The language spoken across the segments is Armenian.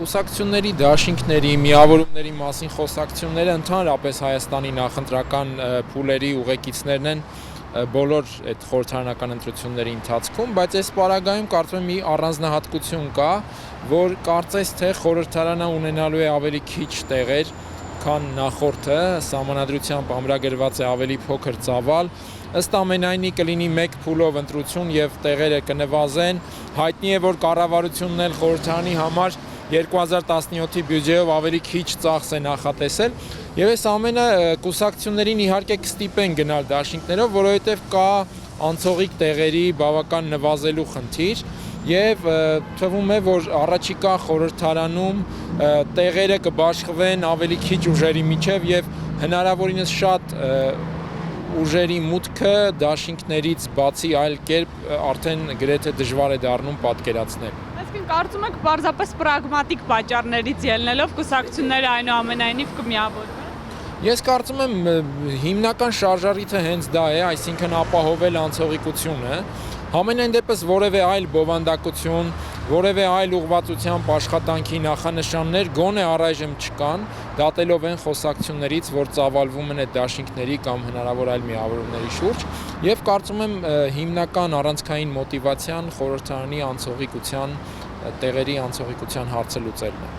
Կուսակցությունների, դաշինքների, միավորումների մասին խոսակցությունները ընդհանրապես Հայաստանի նախընտրական փուլերի ուղեկիցներն են բոլոր այդ խորհրդարանական ընտրությունների ընթացքում, բայց այս պարագայում կարծում եմ մի առանձնահատկություն կա, որ կարծես թե խորհրդարանը ունենալու է ավելի քիչ տեղեր, քան նախորդը, սահմանադրությամբ ամրագրված է ավելի փոքր ծավալ, ըստ ամենայնի կլինի մեկ փուլով ընտրություն եւ տեղերը կնվազեն, հայտնի է, որ կառավարությունն էլ խորհրդարանի համար 2017-ի բյուջեով ավելի քիչ ծախս է նախատեսել եւ այս ամենը կուսակցություններին իհարկե կստիպեն գնալ դաշինքներով, որովհետեւ կա անցողիկ տեղերի բավական նվազելու խնդիր եւ թվում է, որ առաջիկա խորհրդարանում տեղերը կբաշխվեն ավելի քիչ ուժերի միջև եւ հնարավորինս շատ ուժերի մուտքը դաշինքներից բացի այլ կերպ արդեն գրեթե դժվար է դառնում պատկերացնել։ Այսինքն կարծում եք պարզապես պրագմատիկ պատճառներից ելնելով կուսակցությունները այնուամենայնիվ կմիավորվեն։ Ես կարծում եմ հիմնական շարժառիթը հենց դա է, այսինքն ապահովել անցողիկությունը, համենայն դեպս որևէ այլ բովանդակություն, որևէ այլ ուղղվածությամբ աշխատանքի նախանշաններ գոնե առայժմ չկան, դատելով են խոսակցություններից, որ ծավալվում են այդ դաշինքների կամ հնարավոր այլ միավորումների շուրջ, եւ կարծում եմ հիմնական առանցքային մոտիվացիան խորհրդարանի անցողիկության տեղերի անցողիկության հարցը լուծելն է։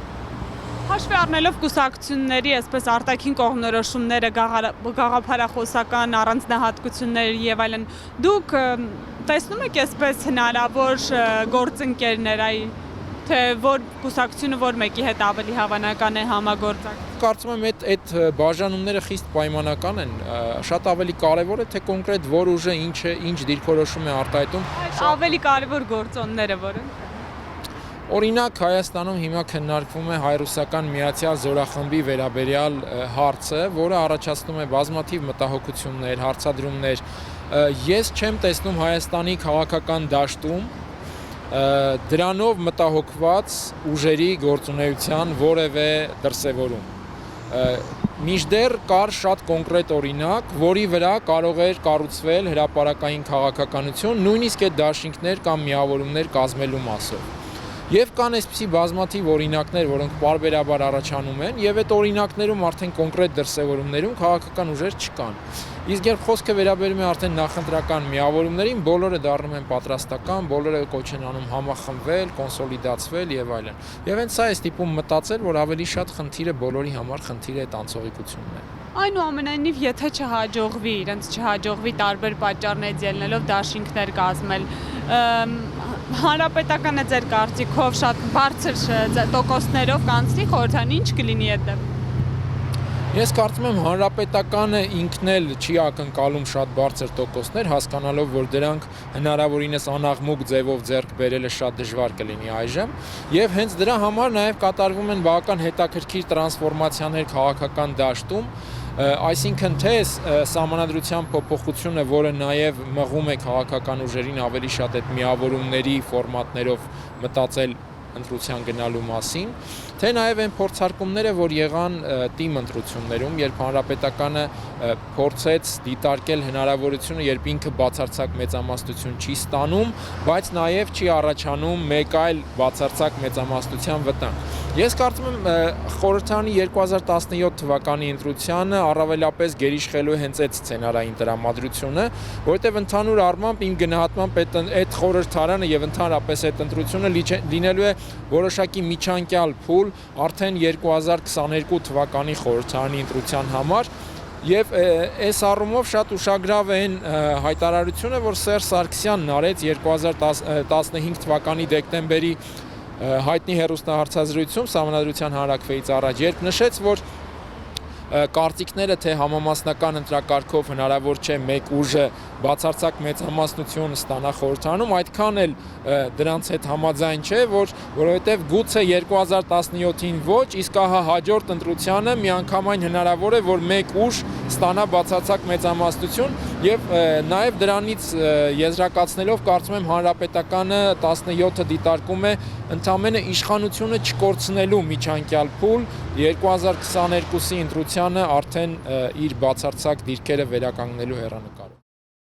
Հաշվի առնելով կուսակցությունների այսպես արտաքին կողմնորոշումները, գաղափարախոսական առանձնահատկություններ եւ այլն, դուք տեսնում եք այսպես հնարավոր գործընկերներ, թե որ կուսակցությունը որ մեկի հետ ավելի հավանական է համագործակցել։ Կարծում եմ այդ բաժանումները խիստ պայմանական են, շատ ավելի կարևոր է թե կոնկրետ որ ուժը ինչ դիրքորոշում է արտահայտում։ Ավելի կարևոր գործոնները որոնք։ Օրինակ Հայաստանում հիմա քննարկվում է հայ-ռուսական միացյալ զորախմբի վերաբերյալ հարցը, որը առաջացնում է բազմաթիվ մտահոգություններ, հարցադրումներ։ Ես չեմ տեսնում Հայաստանի քաղաքական դաշտում դրանով մտահոգված ուժերի գործունեության որևէ դրսևորում։ Մինչդեռ կար շատ կոնկրետ օրինակ, որի վրա կարող էր կառուցվել հրապարակային քաղաքականություն, նույնիսկ այդ դաշինքներ կամ միավորումներ կազմելու մասով։ Եվ կան այսպիսի բազմաթիվ օրինակներ, որոնք պարբերաբար առաջանում են, եւ այդ օրինակներում արդեն կոնկրետ դրսևորումներում քաղաքական ուժեր չկան։ Իսկ երբ խոսքը վերաբերում է արդեն նախընտրական միավորումներին, բոլորը դառնում են պատրաստական, բոլորը կոչ են անում համախմբվել, կոնսոլիդացվել եւ այլն։ Եվ հենց սա է ստիպում մտածել, որ ավելի շատ խնդիրը բոլորի համար խնդիրը այդ անցողիկությունն է։ Այնուամենայնիվ, եթե չհաջողվի, իրենց չհաջողվի տարբեր պատճառներից ելնելով դաշինքներ կազմել, հանրապետականը ձեր կարծիքով շատ բարձր տոկոսներով կանցնի խորհրդարանի, ինչ կլինի այդ դեպքում։ Ես կարծում եմ հանրապետականը ինքն էլ չի ակնկալում շատ բարձր տոկոսներ, հասկանալով, որ դրանք հնարավորինս անաղմուկ ձևով ձեռք բերելը շատ դժվար կլինի այժմ, եւ հենց դրա համար նաեւ կատարվում են բավական հետաքրքիր տրանսֆորմացիաներ քաղաքական դաշտում, այսինքն թե սահմանադրության փոփոխությունը, որը նաեւ մղում է քաղաքական ուժերին ավելի շատ այդ միավորումների ֆորմատներով մտածել ընտրության գնալու մասին, թե նաև այն փորձարկումները, որ եղան թիմ ընտրություններում, երբ հանրապետականը փորձեց դիտարկել հնարավորությունը, երբ ինքը բացարձակ մեծամասնություն չի ստանում, բայց նաև չի առաջանում մեկ այլ բացարձակ մեծամասնության վտանգ։ Ես կարծում եմ խորհրդարանի 2017 թվականի ընտրությանը առավելապես գերիշխելու է հենց այդ սցենարային տրամադրությունը, որովհետև ընդհանուր առմամբ իմ գնահատմամբ այդ խորհրդարանը եւ ընդհանրապես այդ ընտրությունը լինելու է որոշակի միջանկյալ փուլ արդեն 2022 թվականի խորհրդարանի ընտրության համար եւ այս առումով շատ ուշագրավ է այն հայտարարությունը, որ Սերժ Սարգսյանն արեց 2015 թվականի դեկտեմբերի հայտնի հեռուստահարցազրույցում Սահմանադրության հանրաքվեից առաջ, երբ նշեց, որ կարծիքները թե համամասնական ընտրակարգով հնարավոր չէ մեկ ուժը բացարձակ մեծամասնություն ստանա խորհրդարանում, այդքան էլ դրանց հետ համաձայն չէ, որովհետև գուցե 2017-ին ոչ, իսկ ահա հաջորդ ընտրությանը միանգամայն հնարավոր է, որ մեկ ուժ ստանա բացարձակ մեծամասնություն եւ նաեւ դրանից եզրակացնելով կարծում եմ հանրապետականը 17-ը դիտարկում է ընդամենը իշխանությունը չկորցնելու միջանկյալ փուլ 2022-ի ընտրությանը արդեն իր բացարձակ դիրքերը վերականգնելու հեռանկարով։